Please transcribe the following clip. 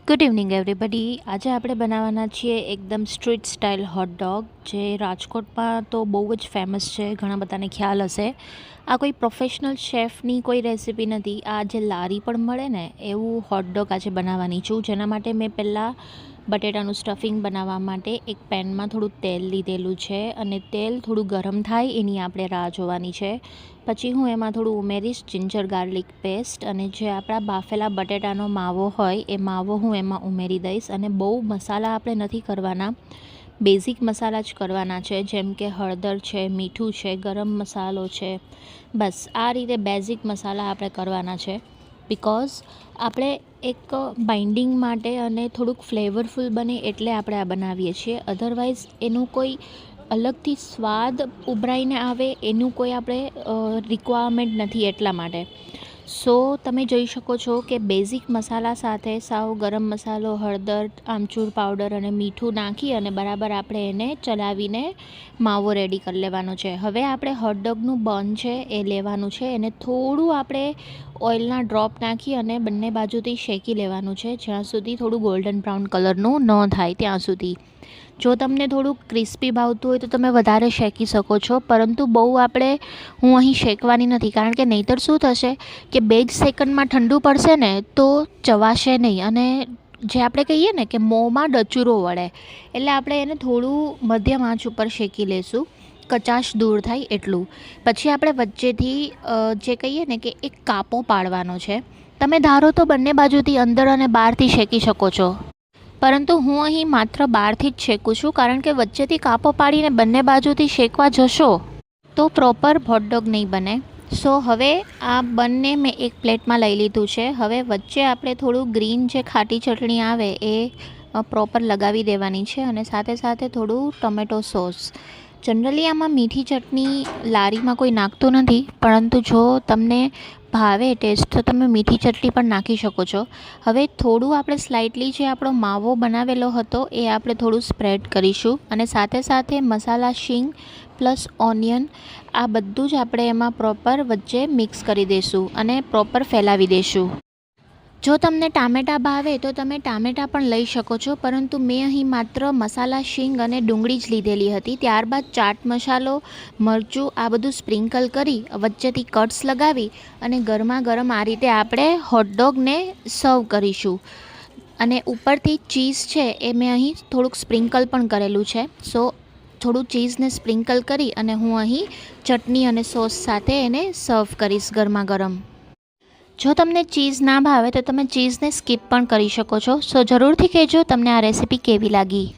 Good evening everybody. આજે આપણે બનાવવાના છીએ એકદમ સ્ટ્રીટ સ્ટાઇલ હોટ ડોગ, જે રાજકોટમાં તો બહુ જ ફેમસ છે, ઘણા બધાને ખ્યાલ હશે. આ કોઈ પ્રોફેશનલ શેફની કોઈ રેસિપી નથી. આ જે લારી પણ મળે ને એવું હોટ ડોગ આજે બનાવવાની છું. જેના માટે મેં પહેલાં બટેટાનું સ્ટફિંગ બનાવવા માટે એક પેનમાં થોડું તેલ લીધેલું છે અને તેલ થોડું ગરમ થાય એની આપણે રાહ જોવાની છે. પછી હું એમાં થોડું ઉમેરીશ જિંજર ગાર્લિક પેસ્ટ, અને જે આપણા બાફેલા બટેટાનો માવો હોય એ માવો હું એમાં ઉમેરી દઈશ. અને બહુ મસાલા આપણે નથી કરવાના, બેઝિક મસાલા જ કરવાના છે, જેમ કે હળદર છે, મીઠું છે, ગરમ મસાલો છે. બસ આ રીતે બેઝિક મસાલા આપણે કરવાના છે. બિકોઝ આપણે એક બાઇન્ડિંગ માટે અને થોડુંક ફ્લેવરફુલ બને એટલે આપણે આ બનાવીએ છીએ. અધરવાઇઝ એનું કોઈ અલગથી સ્વાદ ઉભરાઈને આવે એનું કોઈ આપણે રિક્વાયરમેન્ટ નથી. એટલા માટે તમે જોઈ શકો છો કે બેઝિક મસાલા સાથે સાવ ગરમ મસાલો, હળદર, આમચૂર પાવડર અને મીઠું નાખી અને બરાબર આપણે એને ચલાવીને માવો રેડી કરી લેવાનો છે. હવે આપણે હોટડોગનું બન છે એ લેવાનું છે, એને થોડું આપણે ઓઇલના ડ્રોપ નાખી અને બંને બાજુથી શેકી લેવાનું છે, જ્યાં સુધી થોડું ગોલ્ડન બ્રાઉન કલરનું ન થાય ત્યાં સુધી. જો તમને થોડું ક્રિસ્પી ભાવતું હોય તો તમે વધારે શેકી શકો છો, પરંતુ બહુ હું અહીં શેકવાની નથી, કારણ કે નહીંતર શું થશે કે 2 જ સેકન્ડમાં ઠંડુ પડશે ને તો ચવાશે નહીં, અને જે આપણે કહીએ ને કે મોંમાં ડચુરો વળે, એટલે આપણે એને થોડું મધ્યમ આંચ ઉપર શેકી લેશું, કચાશ દૂર થાય એટલું. પછી આપણે વચ્ચેથી જે કહીએ ને કે એક કાપો પાડવાનો છે. તમે ધારો તો બંને બાજુથી અંદર અને બહારથી શેકી શકો છો, પરંતુ હું અહીં માત્ર બહારથી જ શેકું છું, કારણ કે વચ્ચેથી કાપો પાડીને બંને બાજુથી શેકવા જશો તો પ્રોપર હોટડોગ નહીં બને. હવે આ બંને મેં એક પ્લેટમાં લઈ લીધું છે. હવે વચ્ચે આપણે થોડું ગ્રીન જે ખાટી ચટણી આવે એ પ્રોપર લગાવી દેવાની છે, અને સાથે સાથે થોડું ટમેટો સોસ. જનરલી આમાં મીઠી ચટણી લારીમાં કોઈ નાખતું નથી, પરંતુ જો તમને ભાવે ટેસ્ટ તો તમે મીઠી ચટણી પણ નાખી શકો છો. હવે થોડું આપણે સ્લાઇટલી જે આપણો માવો બનાવેલો હતો એ આપણે થોડું સ્પ્રેડ કરીશું, અને સાથે સાથે મસાલા શીંગ પ્લસ ઓનિયન આ બધું જ આપણે એમાં પ્રોપર વચ્ચે મિક્સ કરી દઈશું અને પ્રોપર ફેલાવી દઈશું. જો તમને ટામેટાં ભાવે તો તમે ટામેટાં પણ લઈ શકો છો, પરંતુ મેં અહીં માત્ર મસાલા શીંગ અને ડુંગળી જ લીધેલી હતી. ત્યારબાદ ચાટ મસાલો, મરચું આ બધું સ્પ્રિંકલ કરી વચ્ચેથી કટ્સ લગાવી અને ગરમા ગરમ આ રીતે આપણે હોટડોગને સર્વ કરીશું. અને ઉપરથી ચીઝ છે એ મેં અહીં થોડુંક સ્પ્રિંકલ પણ કરેલું છે. થોડું ચીઝને સ્પ્રિંકલ કરી અને હું અહીં ચટણી અને સોસ સાથે એને સર્વ કરીશ ગરમા ગરમ. જો તમને ચીઝ ના ભાવે તો તમે ચીઝને સ્કીપ પણ કરી શકો છો. જરૂરથી કહેજો તમને આ રેસીપી કેવી લાગી.